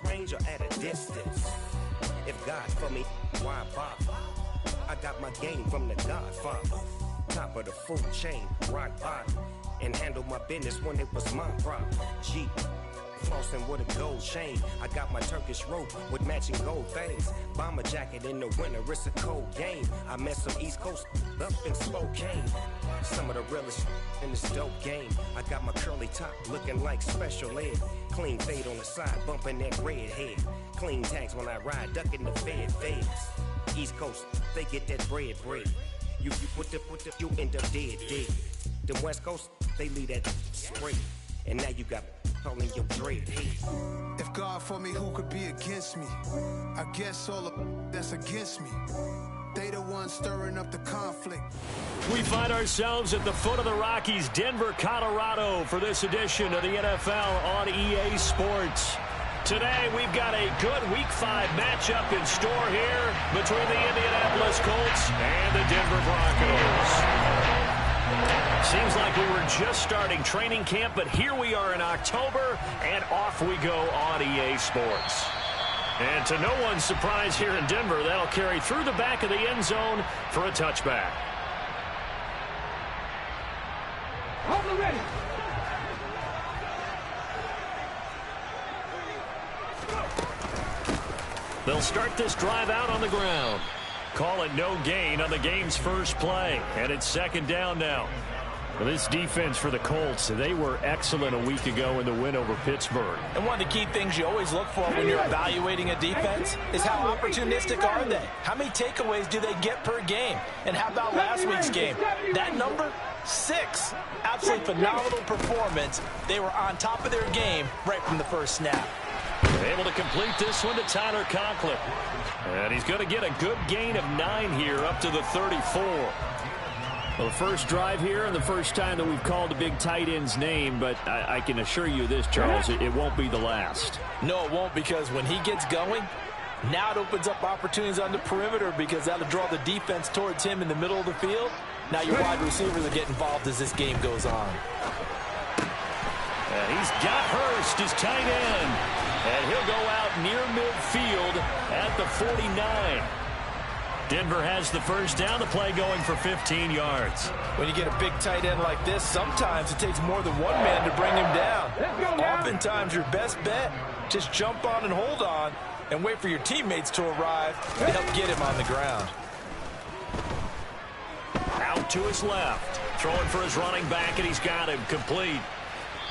range or at a distance. If God's for me, why bother? I got my game from the Godfather. Top of the food chain, rock bottom. And handle my business when it was my problem. G, flossing with a gold chain. I got my Turkish rope with matching gold things. Bomber jacket in the winter, it's a cold game. I met some East Coast up in Spokane. Some of the realest in this dope game. I got my curly top looking like special ed. Clean fade on the side, bumping that red head. Clean tags when I ride, ducking the feds. East Coast, they get that bread. You you end up dead. Them West Coast, they leave that spray. And now you got calling your dread head. If God for me, who could be against me? I guess all of that's against me. They the ones stirring up the conflict. We find ourselves at the foot of the Rockies, Denver, Colorado, for this edition of the NFL on EA Sports. Today, we've got a good Week 5 matchup in store here between the Indianapolis Colts and the Denver Broncos. Seems like we were just starting training camp, but here we are in October, and off we go on EA Sports. And to no one's surprise here in Denver, that'll carry through the back of the end zone for a touchback. Hold them ready. They'll start this drive out on the ground. Call it no gain on the game's first play, and it's second down now. Well, this defense for the Colts, they were excellent a week ago in the win over Pittsburgh. And one of the key things you always look for when you're evaluating a defense is how opportunistic are they? How many takeaways do they get per game? And how about last week's game? That number, 6. Absolutely phenomenal performance. They were on top of their game right from the first snap. Able to complete this one to Tyler Conklin. And he's going to get a good gain of 9 here up to the 34. Well, the first drive here and the first time that we've called a big tight end's name, but I can assure you this, Charles, it won't be the last. No, it won't, because when he gets going, now it opens up opportunities on the perimeter because that'll draw the defense towards him in the middle of the field. Now your wide receivers will get involved as this game goes on. And he's got Hurst, his tight end. And he'll go out near midfield at the 49. Denver has the first down, the play going for 15 yards. When you get a big tight end like this, sometimes it takes more than one man to bring him down. Oftentimes your best bet, just jump on and hold on and wait for your teammates to arrive to help get him on the ground. Out to his left, throwing for his running back, and he's got him complete.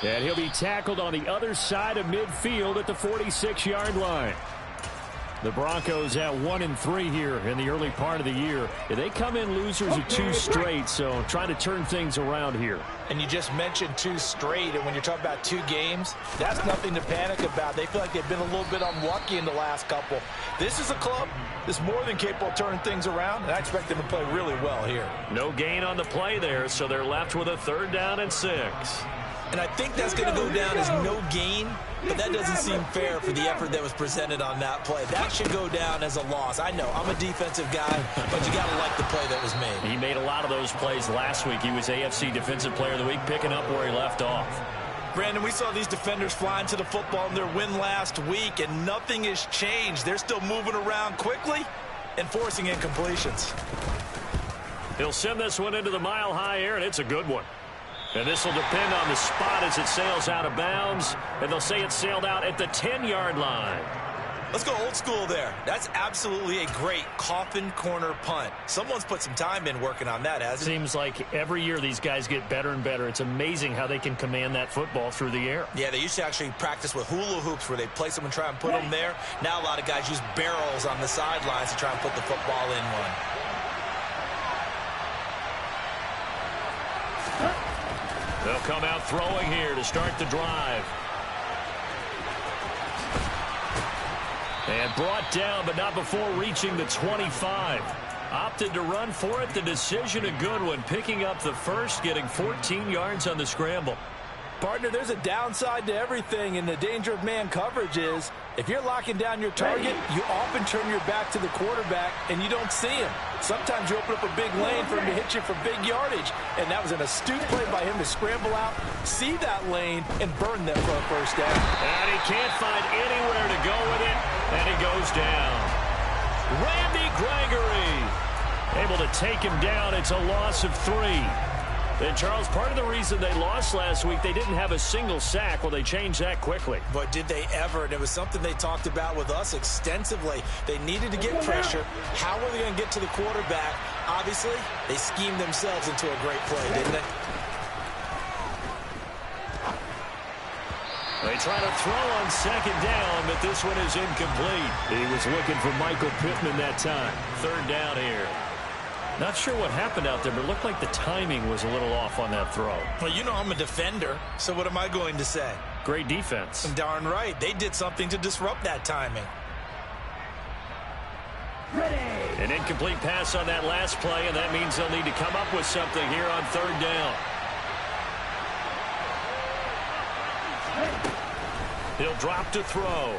And he'll be tackled on the other side of midfield at the 46-yard line. The Broncos at 1-3 here in the early part of the year. They come in losers of 2 straight, so trying to turn things around here. And you just mentioned 2 straight, and when you're talking about 2 games, that's nothing to panic about. They feel like they've been a little bit unlucky in the last couple. This is a club that's more than capable of turning things around, and I expect them to play really well here. No gain on the play there, so they're left with a 3rd down and 6. And I think that's going to go down as no gain, but that doesn't seem fair for the effort that was presented on that play. That should go down as a loss. I know, I'm a defensive guy, but you got to like the play that was made. He made a lot of those plays last week. He was AFC Defensive Player of the Week, picking up where he left off. Brandon, we saw these defenders flying to the football in their win last week, and nothing has changed. They're still moving around quickly and forcing incompletions. He'll send this one into the mile-high air, and it's a good one. And this will depend on the spot as it sails out of bounds. And they'll say it sailed out at the 10-yard line. Let's go old school there. That's absolutely a great coffin corner punt. Someone's put some time in working on that, hasn't it? Seems like every year these guys get better and better. It's amazing how they can command that football through the air. Yeah, they used to actually practice with hula hoops where they place them and try and put them there. Now a lot of guys use barrels on the sidelines to try and put the football in one. They'll come out throwing here to start the drive. And brought down, but not before reaching the 25. Opted to run for it. The decision a good one. Picking up the first, getting 14 yards on the scramble. Partner, there's a downside to everything, and the danger of man coverage is if you're locking down your target, you often turn your back to the quarterback and you don't see him. Sometimes you open up a big lane for him to hit you for big yardage, and that was an astute play by him to scramble out, see that lane, and burn them for a first down. And he can't find anywhere to go with it, and he goes down. Randy Gregory able to take him down. It's a loss of 3. And, Charles, part of the reason they lost last week, they didn't have a single sack. Well, they changed that quickly. But did they ever? And it was something they talked about with us extensively. They needed to get pressure. How were they going to get to the quarterback? Obviously, they schemed themselves into a great play, didn't they? They try to throw on second down, but this one is incomplete. He was looking for Michael Pittman that time. Third down here. Not sure what happened out there, but it looked like the timing was a little off on that throw. Well, you know I'm a defender, so what am I going to say? Great defense. Darn right. They did something to disrupt that timing. An incomplete pass on that last play, and that means they'll need to come up with something here on third down. He'll drop to throw.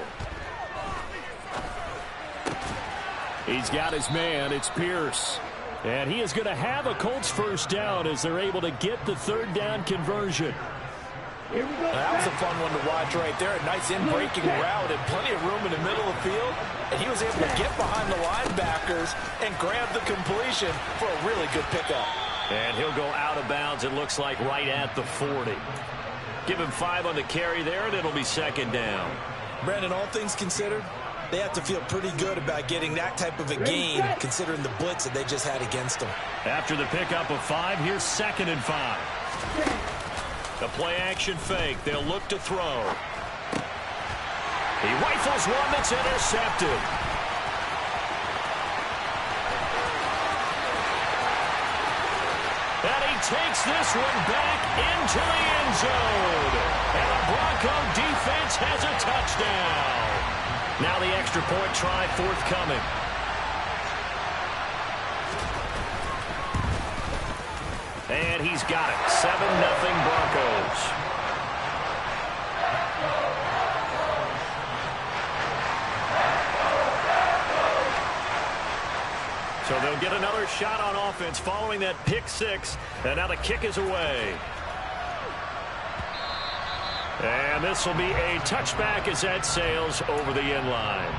He's got his man. It's Pierce. And he is going to have a Colts first down as they're able to get the third down conversion. That was a fun one to watch right there. A nice in-breaking route and plenty of room in the middle of the field. And he was able to get behind the linebackers and grab the completion for a really good pickup. And he'll go out of bounds, it looks like, right at the 40. Give him 5 on the carry there, and it'll be second down. Brandon, all things considered, they have to feel pretty good about getting that type of a gain, considering the blitz that they just had against them. After the pickup of 5, here's second and 5. The play-action fake. They'll look to throw. He rifles one that's intercepted. And he takes this one back into the end zone. And the Bronco defense has a touchdown. Now the extra point try forthcoming. And he's got it. 7-0 Broncos. So they'll get another shot on offense following that pick 6. And now the kick is away. And this will be a touchback as that sails over the end line.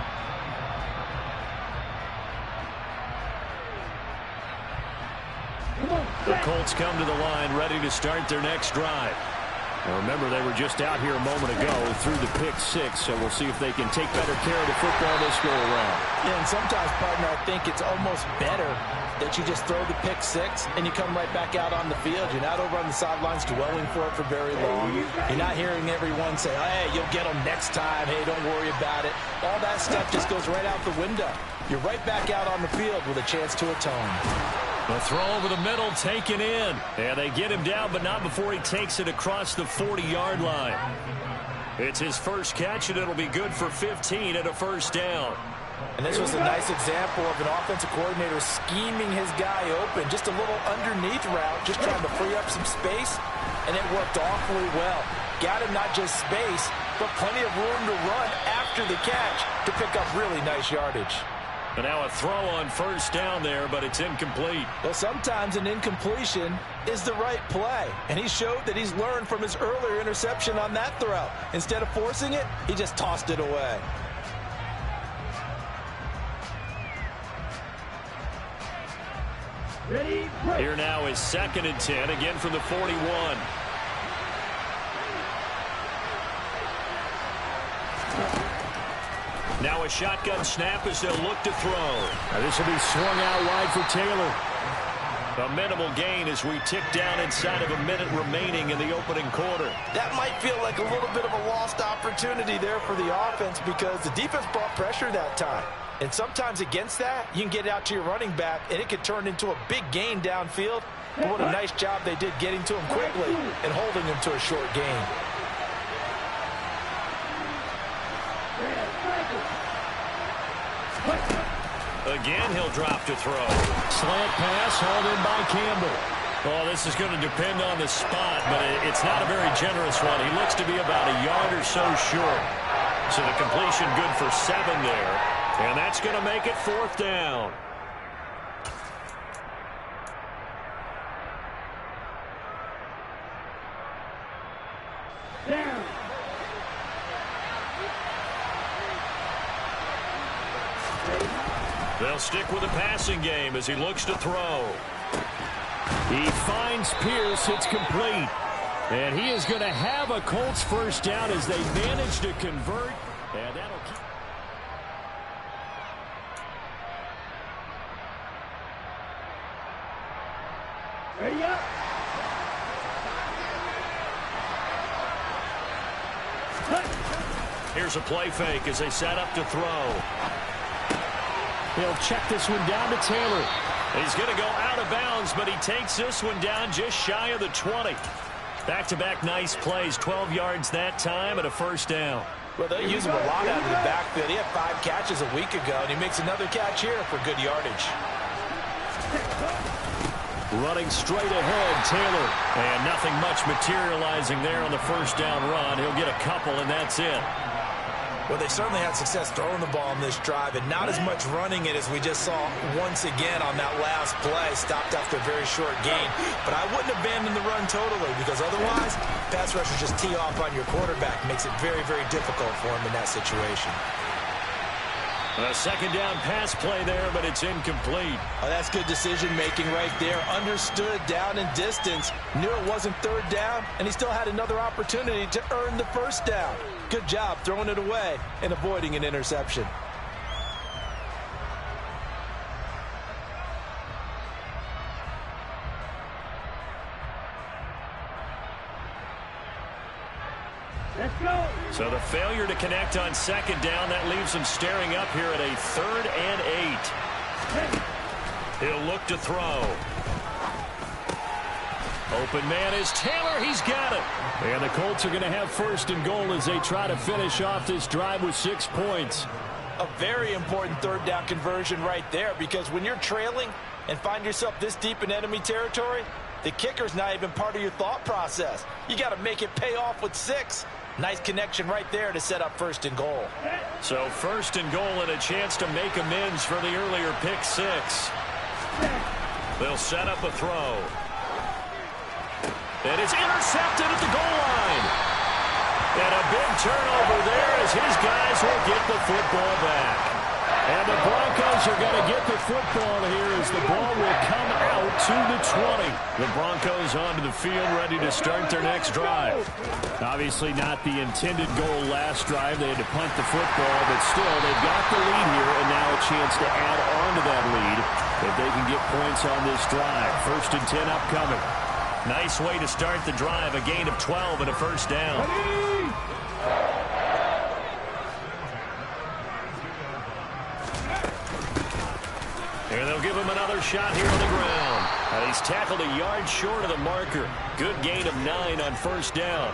The Colts come to the line ready to start their next drive. Now remember, they were just out here a moment ago through the pick 6, so we'll see if they can take better care of the football this go around. Yeah, and sometimes, partner, I think it's almost better that you just throw the pick 6 and you come right back out on the field. You're not over on the sidelines dwelling for it for very long. You're not hearing everyone say, hey, you'll get them next time. Hey, don't worry about it. All that stuff just goes right out the window. You're right back out on the field with a chance to atone. The throw over the middle taken in. And they get him down, but not before he takes it across the 40-yard line. It's his first catch, and it'll be good for 15 and a first down. And this was a nice example of an offensive coordinator scheming his guy open. Just a little underneath route, just trying to free up some space, and it worked awfully well. Got him not just space, but plenty of room to run after the catch to pick up really nice yardage. And now a throw on first down there, but it's incomplete. Well, sometimes an incompletion is the right play. And he showed that he's learned from his earlier interception on that throw. Instead of forcing it, he just tossed it away. Here now is second and 10, again from the 41. Now a shotgun snap as they'll look to throw. Now this will be swung out wide for Taylor. A minimal gain as we tick down inside of a minute remaining in the opening quarter. That might feel like a little bit of a lost opportunity there for the offense because the defense brought pressure that time. And sometimes against that, you can get out to your running back, and it could turn into a big gain downfield. But what a nice job they did getting to him quickly and holding him to a short gain. Again, he'll drop to throw. Slant pass hauled in by Campbell. Well, this is going to depend on the spot, but it's not a very generous one. He looks to be about a yard or so short. So the completion good for 7 there. And that's going to make it 4th down. Down. They'll stick with the passing game as he looks to throw. He finds Pierce. It's complete. And he is going to have a Colts first down as they manage to convert. And that'll keep... Ready up. Here's a play fake as they set up to throw. He'll check this one down to Taylor. He's going to go out of bounds, but he takes this one down just shy of the 20. Back-to-back nice plays, 12 yards that time and a first down. Well, they'll use him a lot out of the backfield. He had 5 catches a week ago, and he makes another catch here for good yardage. Running straight ahead, Taylor. And nothing much materializing there on the first down run. He'll get a couple, and that's it. Well, they certainly had success throwing the ball on this drive, and not as much running it as we just saw once again on that last play. Stopped after a very short gain. But I wouldn't abandon the run totally, because otherwise, pass rushers just tee off on your quarterback. Makes it very, very difficult for him in that situation. A second down pass play there, but it's incomplete. Oh, that's good decision-making right there. Understood down and distance. Knew it wasn't 3rd down, and he still had another opportunity to earn the first down. Good job throwing it away and avoiding an interception. Let's go. So the failure to connect on second down, that leaves him staring up here at a 3rd and 8. He'll look to throw. Open man is Taylor. He's got it. And the Colts are going to have 1st and goal as they try to finish off this drive with 6 points. A very important 3rd down conversion right there, because when you're trailing and find yourself this deep in enemy territory, the kicker's not even part of your thought process. You got to make it pay off with 6. Nice connection right there to set up 1st and goal. So 1st and goal and a chance to make amends for the earlier pick 6. They'll set up a throw. And it's intercepted at the goal line. And a big turnover there as his guys will get the football back. And the Broncos are going to get the football here as the ball will come out to the 20. The Broncos onto the field ready to start their next drive. Obviously not the intended goal last drive. They had to punt the football, but still they've got the lead here and now a chance to add on to that lead if they can get points on this drive. 1st and 10 upcoming. Nice way to start the drive, a gain of 12 and a first down. And they'll give him another shot here on the ground. He's tackled a yard short of the marker. Good gain of 9 on 1st down.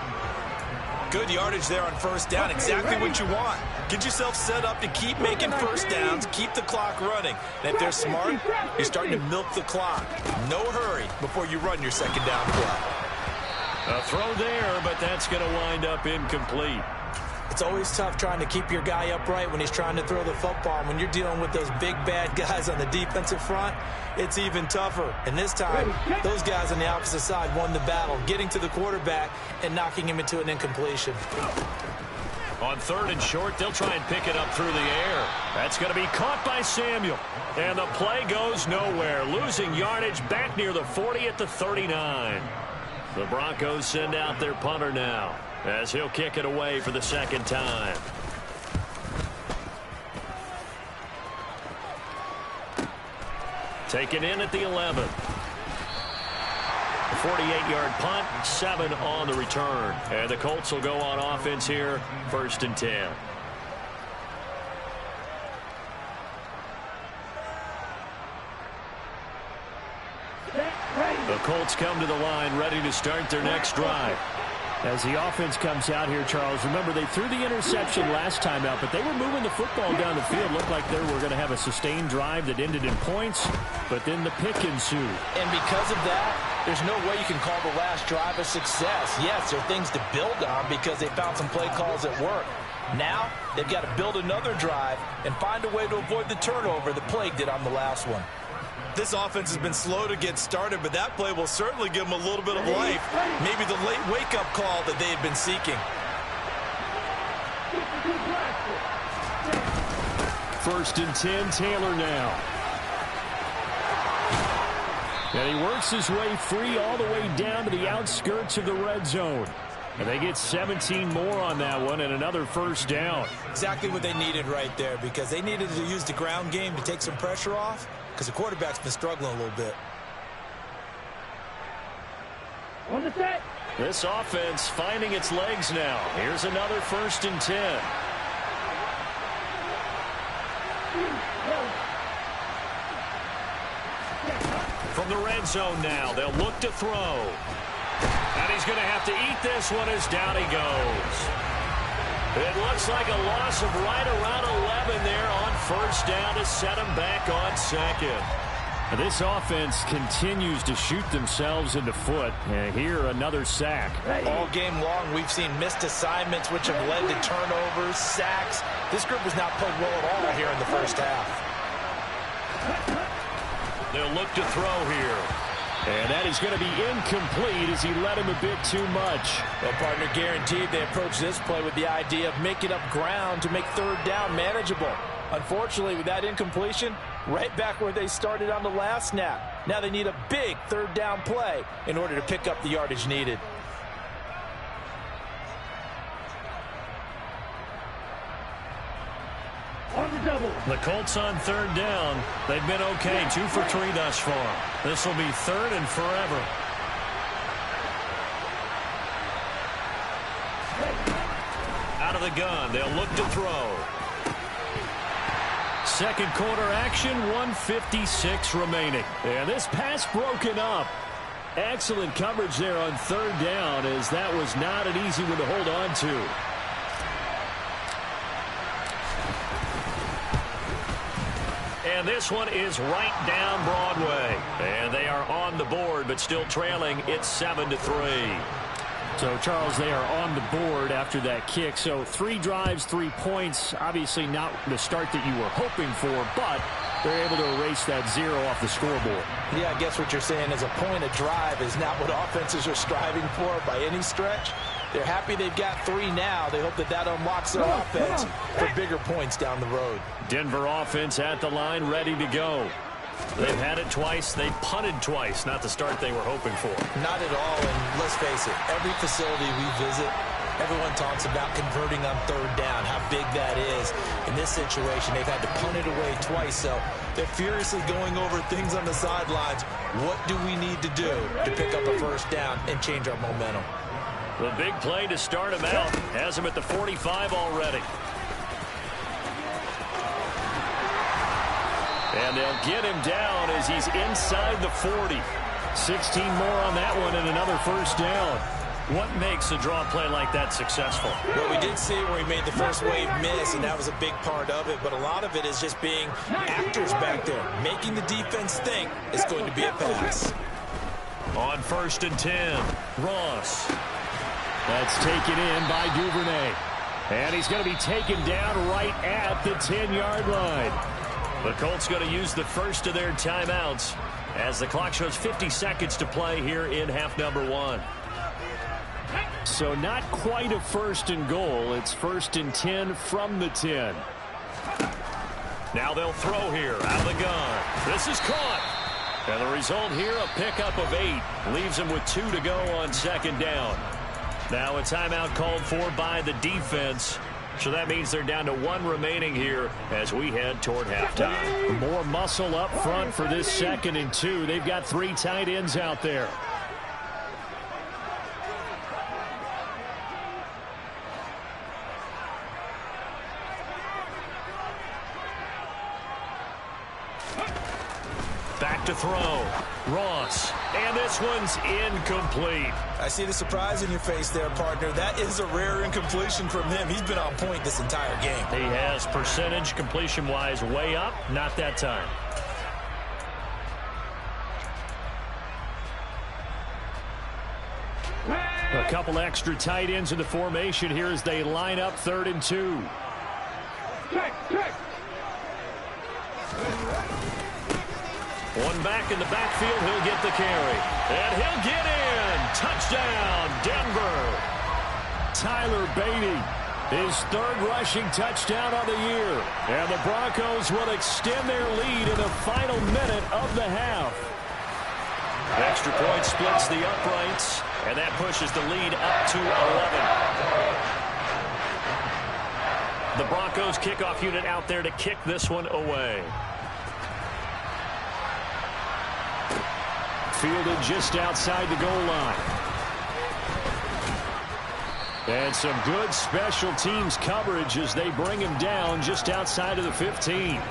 Good yardage there on 1st down. Exactly what you want. Get yourself set up to keep making 1st downs, keep the clock running. And if they're smart, you're starting to milk the clock. No hurry before you run your 2nd down play. A throw there, but that's going to wind up incomplete. It's always tough trying to keep your guy upright when he's trying to throw the football. And when you're dealing with those big, bad guys on the defensive front, it's even tougher. And this time, those guys on the opposite side won the battle, getting to the quarterback and knocking him into an incompletion. On 3rd and short, they'll try and pick it up through the air. That's going to be caught by Samuel. And the play goes nowhere. Losing yardage back near the 40 at the 39. The Broncos send out their punter now, as he'll kick it away for the 2nd time. Taken in at the 11. A 48-yard punt, 7 on the return. And the Colts will go on offense here, 1st and 10. The Colts come to the line ready to start their next drive. As the offense comes out here, Charles, remember they threw the interception last time out, but they were moving the football down the field. Looked like they were going to have a sustained drive that ended in points, but then the pick ensued. And because of that, There's no way you can call the last drive a success. Yes, there are things to build on because they found some play calls that work. Now, they've got to build another drive and find a way to avoid the turnover that plagued it on the last one. This offense has been slow to get started, but that play will certainly give them a little bit of life. Maybe the late wake-up call that they had been seeking. First and 10, Taylor now. And he works his way free all the way down to the outskirts of the red zone. And they get 17 more on that one and another first down. Exactly what they needed right there, because they needed to use the ground game to take some pressure off, because the quarterback's been struggling a little bit. On the set. This offense finding its legs now. Here's another first and 10. From the red zone now, they'll look to throw. And he's going to have to eat this one as down he goes. It looks like a loss of right around 11 there on first down to set him back on second. And this offense continues to shoot themselves in the foot. And here, another sack. All game long, we've seen missed assignments, which have led to turnovers, sacks. This group has not played well at all here in the first half. They'll look to throw here. And that is going to be incomplete as he led him a bit too much. Well, partner, guaranteed they approach this play with the idea of making up ground to make third down manageable. Unfortunately, with that incompletion, right back where they started on the last snap. Now they need a big third down play in order to pick up the yardage needed. The Colts on third down. They've been okay, 2 for 3 thus far. This will be third and forever. Out of the gun, they'll look to throw. Second quarter action, 1:56 remaining. And this pass broken up. Excellent coverage there on third down, as that was not an easy one to hold on to. And this one is right down Broadway. And they are on the board, but still trailing. It's 7-3. So, Charles, they are on the board after that kick. So 3 drives, 3 points. Obviously not the start that you were hoping for, but they're able to erase that 0 off the scoreboard. Yeah, I guess what you're saying is a point of drive is not what offenses are striving for by any stretch. They're happy they've got 3 now. They hope that that unlocks their offense for bigger points down the road. Denver offense at the line, ready to go. They've had it twice. They've punted twice. Not the start they were hoping for. Not at all, and let's face it, every facility we visit, everyone talks about converting on third down, how big that is. In this situation, they've had to punt it away twice, so they're furiously going over things on the sidelines. What do we need to do to pick up a first down and change our momentum? The big play to start him out has him at the 45 already. And they'll get him down as he's inside the 40. 16 more on that one and another first down. What makes a draw play like that successful? Well, we did see where he made the first wave miss, and that was a big part of it. But a lot of it is just being actors back there, making the defense think it's going to be a pass. On first and 10, Ross. That's taken in by Duvernay. And he's going to be taken down right at the 10-yard line. The Colts going to use the first of their timeouts as the clock shows 50 seconds to play here in half number 1. So not quite a first and goal. It's first and 10 from the 10. Now they'll throw here out of the gun. This is caught. And the result here, a pickup of 8. Leaves them with 2 to go on second down. Now a timeout called for by the defense. So that means they're down to 1 remaining here as we head toward halftime. More muscle up front for this second and 2. They've got 3 tight ends out there. Back to throw. Ross. And this one's incomplete. I see the surprise in your face there, partner. That is a rare incompletion from him. He's been on point this entire game. He has percentage completion-wise way up. Not that time. couple extra tight ends in the formation here as they line up 3rd and 2. Check. One back in the backfield. He'll get the carry. And he'll get in. Touchdown, Denver. Tyler Beatty, his 3rd rushing touchdown of the year. And the Broncos will extend their lead in the final minute of the half. Extra point splits the uprights, and that pushes the lead up to 11. The Broncos kickoff unit out there to kick this one away. Fielded just outside the goal line. And some good special teams coverage as they bring him down just outside of the 15.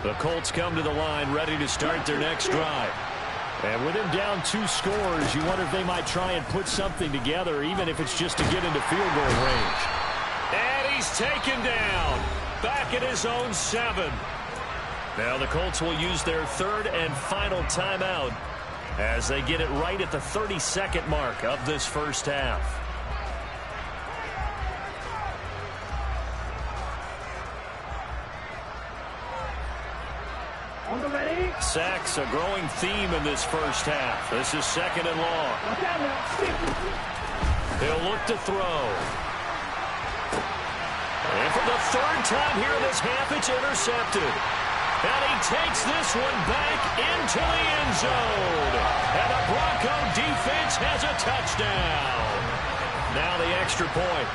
The Colts come to the line ready to start their next drive. And with him down 2 scores, you wonder if they might try and put something together, even if it's just to get into field goal range. And he's taken down, back at his own 7. Now the Colts will use their 3rd and final timeout as they get it right at the 32nd mark of this first half. Sacks a growing theme in this first half. This is 2nd and long. He'll look to throw. And for the 3rd time here in this half, it's intercepted. And he takes this one back into the end zone. And the Bronco defense has a touchdown. Now the extra point.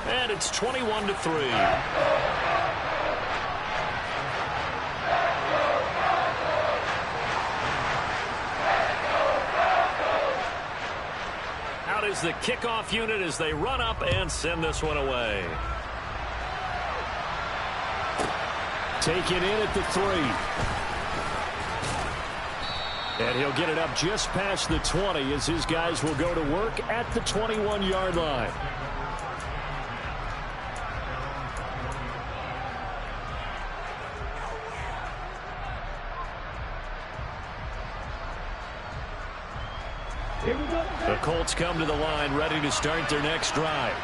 And it's 21-3. Out is the kickoff unit as they run up and send this one away. Taken in at the 3. And he'll get it up just past the 20 as his guys will go to work at the 21-yard line. The Colts come to the line ready to start their next drive.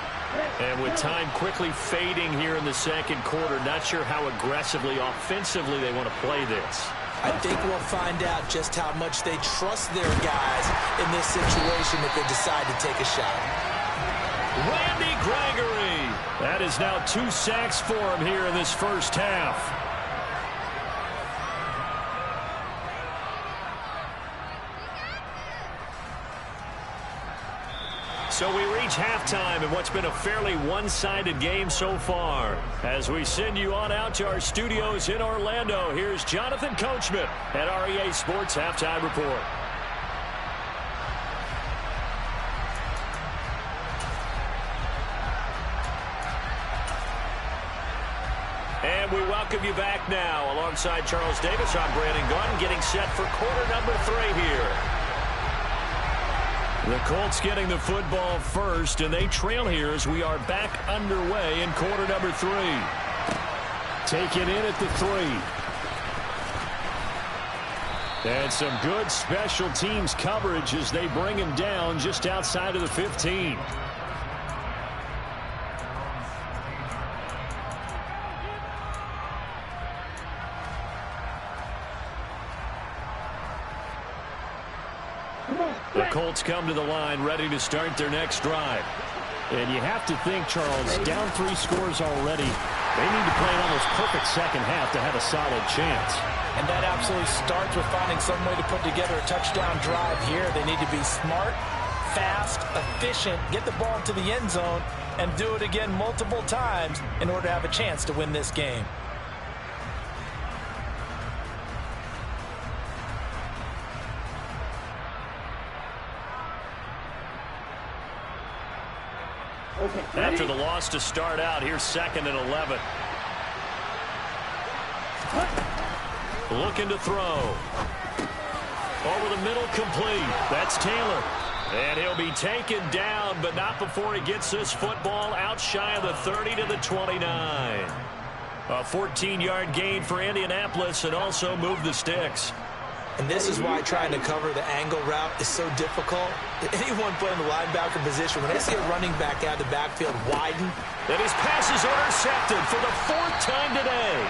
And with time quickly fading here in the 2nd quarter, not sure how aggressively, offensively they want to play this. I think we'll find out just how much they trust their guys in this situation if they decide to take a shot. Randy Gregory. That is now 2 sacks for him here in this first half. So we reach halftime in what's been a fairly one-sided game so far. As we send you on out to our studios in Orlando, here's Jonathan Coachman at REA Sports Halftime Report. And we welcome you back now. Alongside Charles Davis, I'm Brandon Gunn, getting set for quarter number 3 here. The Colts getting the football first, and they trail here as we are back underway in quarter number 3. Taken in at the 3. And some good special teams coverage as they bring him down just outside of the 15. The Colts come to the line ready to start their next drive. And you have to think, Charles, down 3 scores already. They need to play an almost perfect second half to have a solid chance. And that absolutely starts with finding some way to put together a touchdown drive here. They need to be smart, fast, efficient, get the ball into the end zone, and do it again multiple times in order to have a chance to win this game. After the loss to start out, here's 2nd and 11. Looking to throw. Over the middle, complete. That's Taylor. And he'll be taken down, but not before he gets this football out shy of the 30 to the 29. A 14-yard gain for Indianapolis and also move the sticks. And this is why trying to cover the angle route is so difficult. Anyone playing the linebacker position, when they see a running back out of the backfield widen. And his pass is intercepted for the 4th time today.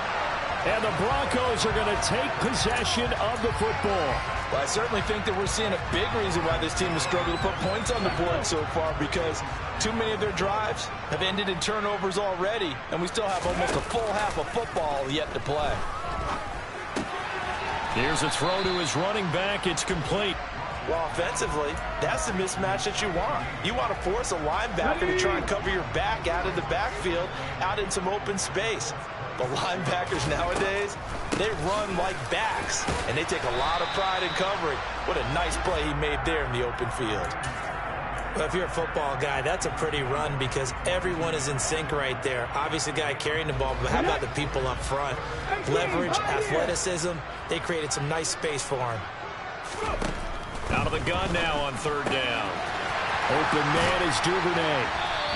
And the Broncos are going to take possession of the football. Well, I certainly think that we're seeing a big reason why this team has struggled to put points on the board so far, because too many of their drives have ended in turnovers already, and we still have almost a full half of football yet to play. Here's a throw to his running back. It's complete. Well, offensively, that's the mismatch that you want. You want to force a linebacker to try and cover your back out of the backfield, out in some open space. But linebackers nowadays, they run like backs, and they take a lot of pride in covering. What a nice play he made there in the open field. Well, if you're a football guy, that's a pretty run because everyone is in sync right there. Obviously, the guy carrying the ball, but how about the people up front? Leverage, athleticism, they created some nice space for him. Out of the gun now on 3rd down. Open man is Duvernay.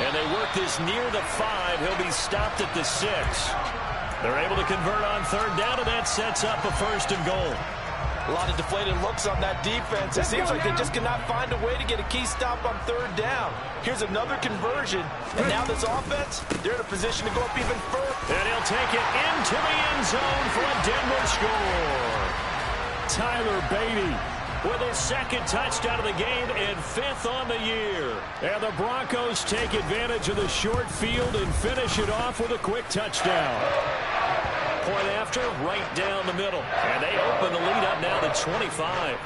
And they work this near the 5. He'll be stopped at the 6. They're able to convert on 3rd down, and that sets up a 1st and goal. A lot of deflated looks on that defense. It seems like they just cannot find a way to get a key stop on 3rd down. Here's another conversion, and now this offense, they're in a position to go up even further. And he'll take it into the end zone for a Denver score. Tyler Beatty with his 2nd touchdown of the game and 5th on the year. And the Broncos take advantage of the short field and finish it off with a quick touchdown. Point after, right down the middle. And they open the lead up now to 25.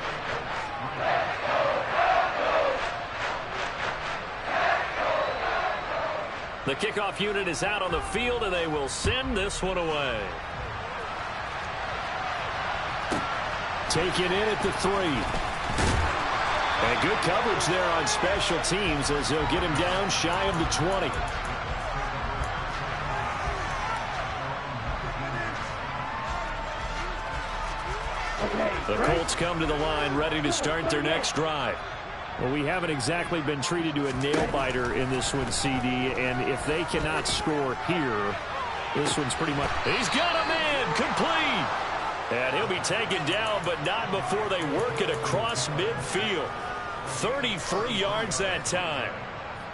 The kickoff unit is out on the field, and they will send this one away. Taken in at the 3. And good coverage there on special teams as they'll get him down shy of the 20. The Colts come to the line ready to start their next drive. Well, we haven't exactly been treated to a nail-biter in this one, CD, and if they cannot score here, this one's pretty much... He's got a man, complete! And he'll be taken down, but not before they work it across midfield. 33 yards that time.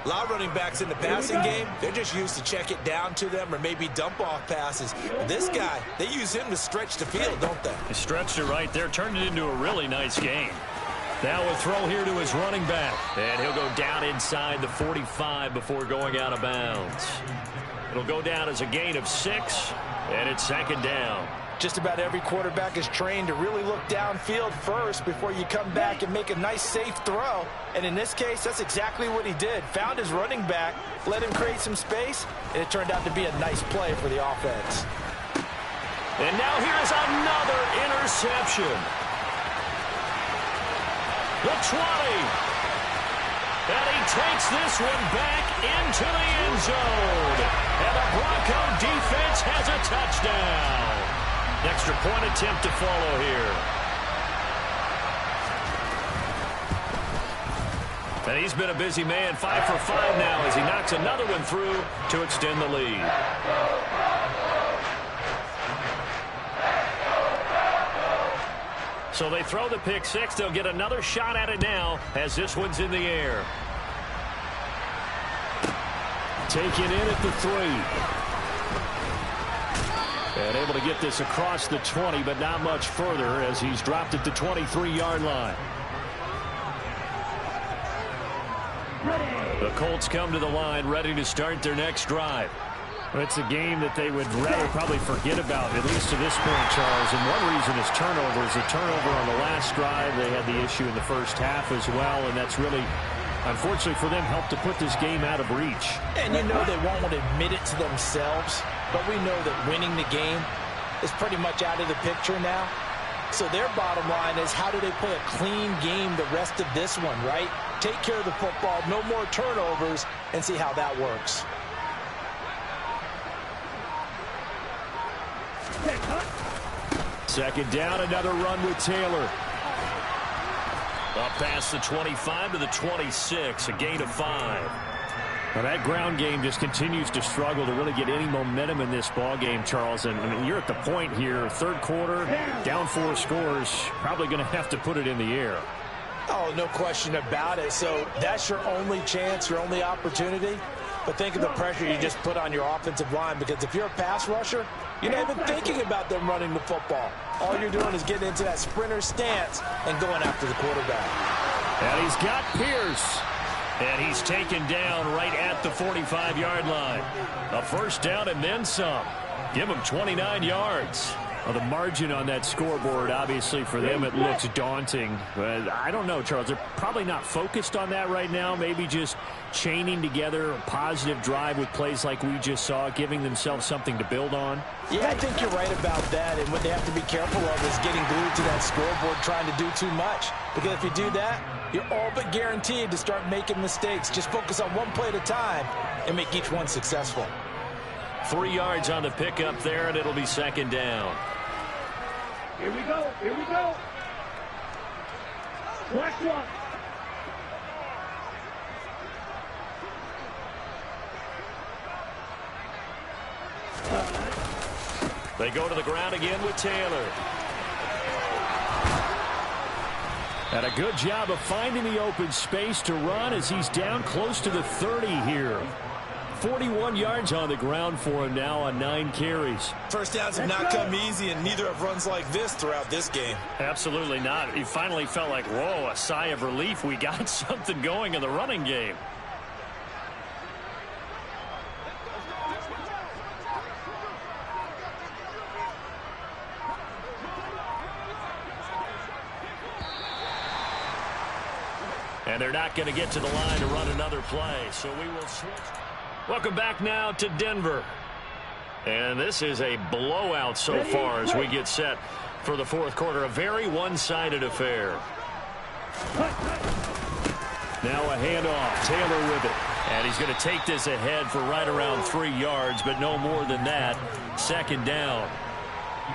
A lot of running backs in the passing game, they're just used to check it down to them or maybe dump off passes. But this guy, they use him to stretch the field, don't they? He stretched it right there, turned it into a really nice game. Now a throw here to his running back. And he'll go down inside the 45 before going out of bounds. It'll go down as a gain of 6, and it's 2nd down. Just about every quarterback is trained to really look downfield first before you come back and make a nice, safe throw. And in this case, that's exactly what he did. Found his running back, let him create some space, and it turned out to be a nice play for the offense. And now here's another interception. The 20. And he takes this one back into the end zone. And the Bronco defense has a touchdown. Extra point attempt to follow here. And he's been a busy man, 5 for 5 now as he knocks another one through to extend the lead. So they throw the pick 6. They'll get another shot at it now as this one's in the air. Taken in at the 3. And able to get this across the 20, but not much further as he's dropped at the 23-yard line. The Colts come to the line ready to start their next drive. Well, it's a game that they would rather probably forget about, at least to this point, Charles. And one reason is turnovers. A turnover on the last drive. They had the issue in the first half as well, and that's really, unfortunately for them, helped to put this game out of reach. And you know they won't admit it to themselves, but we know that winning the game is pretty much out of the picture now. So their bottom line is, how do they play a clean game the rest of this one, right? Take care of the football, no more turnovers, and see how that works. Second down, another run with Taylor. Up past the 25 to the 26, a gain of 5. Now that ground game just continues to struggle to really get any momentum in this ball game, Charles. And I mean, you're at the point here, third quarter, down 4 scores, probably going to have to put it in the air. Oh, no question about it. So that's your only chance, your only opportunity. But think of the pressure you just put on your offensive line, because if you're a pass rusher, you're not even thinking about them running the football. All you're doing is getting into that sprinter stance and going after the quarterback. And he's got Pierce. And he's taken down right at the 45-yard line. A first down and then some. Give him 29 yards. Well, the margin on that scoreboard, obviously, for them, it looks daunting. But I don't know, Charles. They're probably not focused on that right now. Maybe just chaining together a positive drive with plays like we just saw, giving themselves something to build on. Yeah, I think you're right about that. And what they have to be careful of is getting glued to that scoreboard trying to do too much. Because if you do that, you're all but guaranteed to start making mistakes. Just focus on one play at a time and make each one successful. 3 yards on the pickup there, and it'll be second down. Here we go. Here we go. Last one. They go to the ground again with Taylor. And a good job of finding the open space to run as he's down close to the 30 here. 41 yards on the ground for him now on 9 carries. First downs have not come easy, and neither have runs like this throughout this game. Absolutely not. He finally felt like, whoa, a sigh of relief. We got something going in the running game. And they're not going to get to the line to run another play, so we will switch. Welcome back now to Denver. And this is a blowout so far as we get set for the fourth quarter. A very one-sided affair. Now a handoff. Taylor with it. And he's going to take this ahead for right around 3 yards, but no more than that. Second down.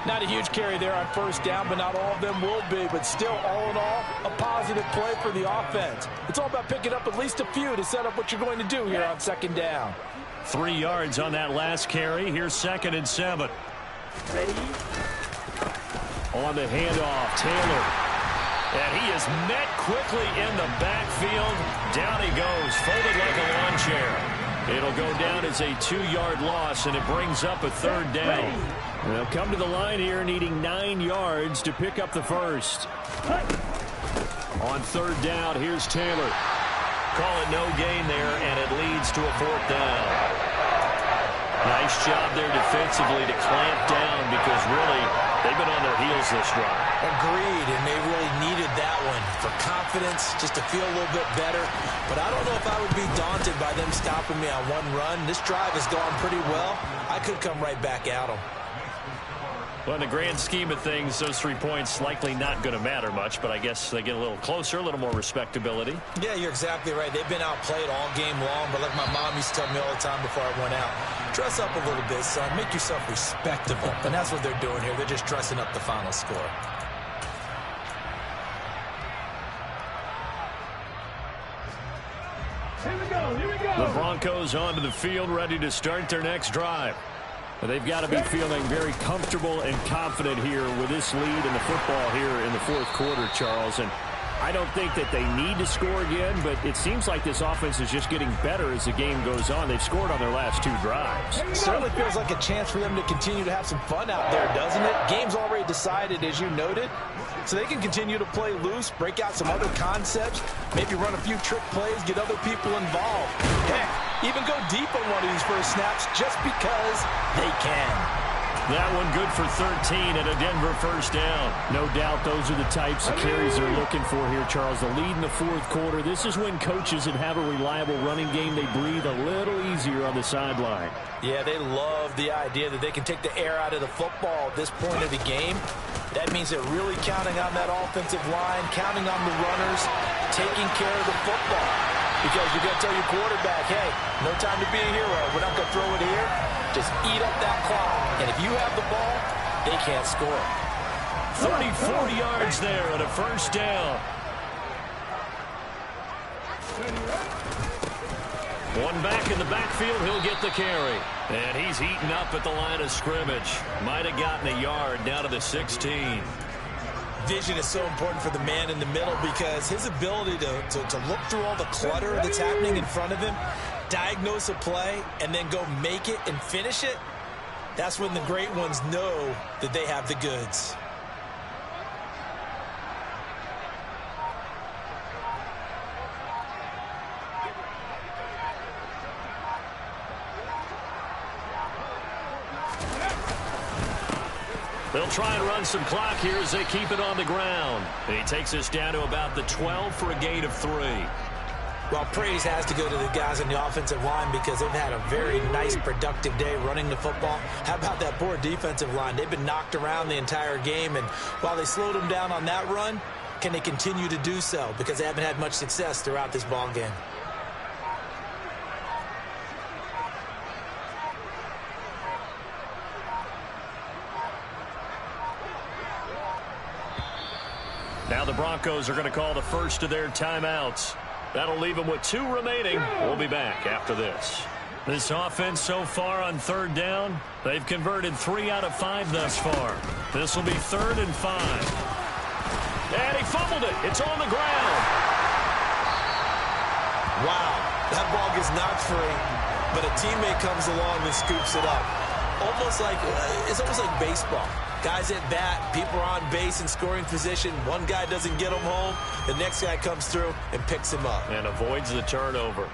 Not a huge carry there on first down, but not all of them will be. But still, all in all, a positive play for the offense. It's all about picking up at least a few to set up what you're going to do here on second down. 3 yards on that last carry. Here's 2nd and 7. Ready? On the handoff, Taylor. And he is met quickly in the backfield. Down he goes, folded like a lawn chair. It'll go down as a 2-yard loss, and it brings up a third down. They'll come to the line here needing 9 yards to pick up the first. On third down, here's Taylor. Call it no gain there, and it leads to a fourth down. Nice job there defensively to clamp down, because really they've been on their heels this drive. Agreed, and they really needed that one for confidence, just to feel a little bit better. But I don't know if I would be daunted by them stopping me on one run. This drive has gone pretty well. I could come right back at them. Well, in the grand scheme of things, those 3 points likely not going to matter much, but I guess they get a little closer, a little more respectability. Yeah, you're exactly right. They've been outplayed all game long, but like my mom used to tell me all the time before I went out, dress up a little bit, son. Make yourself respectable. And that's what they're doing here. They're just dressing up the final score. Here we go. Here we go. The Broncos onto the field, ready to start their next drive. They've got to be feeling very comfortable and confident here with this lead in the football here in the fourth quarter, Charles. And I don't think that they need to score again, but it seems like this offense is just getting better as the game goes on. They've scored on their last 2 drives. Certainly feels like a chance for them to continue to have some fun out there, doesn't it? Game's already decided, as you noted, so they can continue to play loose, break out some other concepts, maybe run a few trick plays, get other people involved. Heck, even go deep on one of these first snaps just because they can. That one good for 13 and a Denver first down. No doubt those are the types of carries they're looking for here, Charles. The lead in the fourth quarter. This is when coaches that have a reliable running game, they breathe a little easier on the sideline. Yeah, they love the idea that they can take the air out of the football at this point of the game. That means they're really counting on that offensive line, counting on the runners, taking care of the football. Because you're going to tell your quarterback, hey, no time to be a hero. We're not going to throw it here. Just eat up that clock. And if you have the ball, they can't score. 34 yards there and a first down. One back in the backfield, he'll get the carry. And he's eaten up at the line of scrimmage. Might have gotten a yard down to the 16. Vision is so important for the man in the middle because his ability to look through all the clutter that's happening in front of him, diagnose a play, and then go make it and finish it, that's when the great ones know that they have the goods. They'll try and run some clock here as they keep it on the ground. He takes us down to about the 12 for a gain of 3. Well, praise has to go to the guys on the offensive line because they've had a very nice, productive day running the football. How about that poor defensive line? They've been knocked around the entire game, and while they slowed them down on that run, can they continue to do so? Because they haven't had much success throughout this ball game. Now the Broncos are going to call the first of their timeouts. That'll leave them with 2 remaining. We'll be back after this. This offense so far on 3rd down, they've converted 3 out of 5 thus far. This will be 3rd and 5. And he fumbled it. It's on the ground. Wow, that ball gets knocked free, but a teammate comes along and scoops it up. It's almost like baseball. Guys at bat, people are on base in scoring position. One guy doesn't get him home. The next guy comes through and picks him up. And avoids the turnover.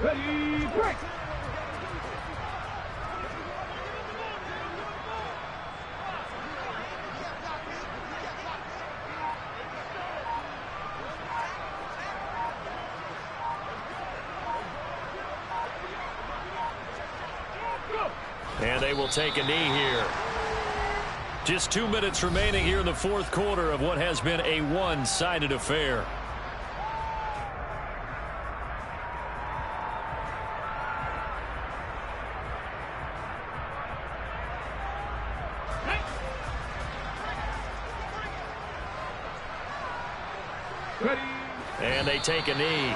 Ready, break! And they will take a knee here. Just 2 minutes remaining here in the 4th quarter of what has been a one-sided affair. Ready. And they take a knee.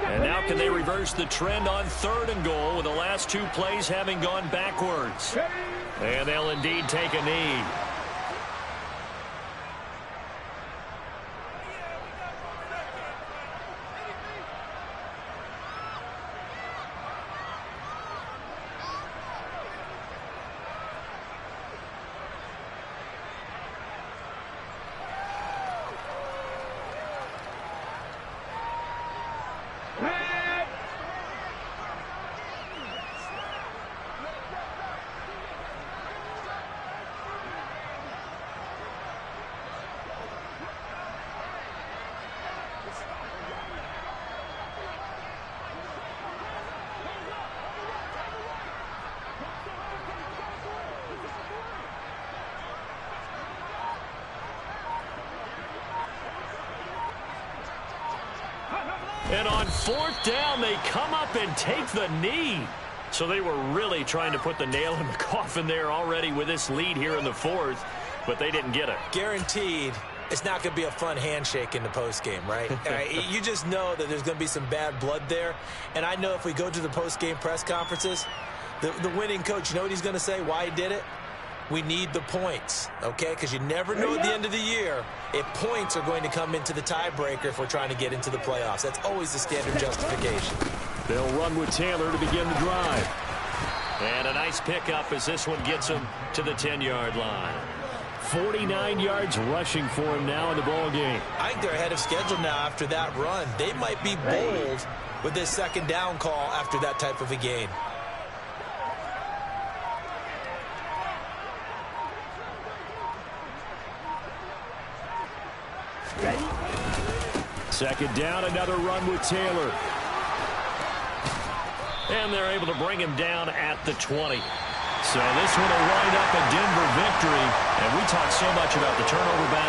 And now can they reverse the trend on 3rd and goal with the last 2 plays having gone backwards? And they'll indeed take a knee. And on 4th down, they come up and take the knee. So they were really trying to put the nail in the coffin there already with this lead here in the 4th, but they didn't get it. Guaranteed it's not going to be a fun handshake in the postgame, right? You just know that there's going to be some bad blood there. And I know if we go to the postgame press conferences, the winning coach, you know what he's going to say, why he did it? We need the points, okay? Because you never know at the end of the year if points are going to come into the tiebreaker if we're trying to get into the playoffs. That's always the standard justification. They'll run with Taylor to begin the drive. And a nice pickup as this one gets him to the 10-yard line. 49 yards rushing for him now in the ball game. I think they're ahead of schedule now after that run. They might be bold with this 2nd down call after that type of a gain. Second down, another run with Taylor. And they're able to bring him down at the 20. So this one will wind up a Denver victory. And we talk so much about the turnover battle.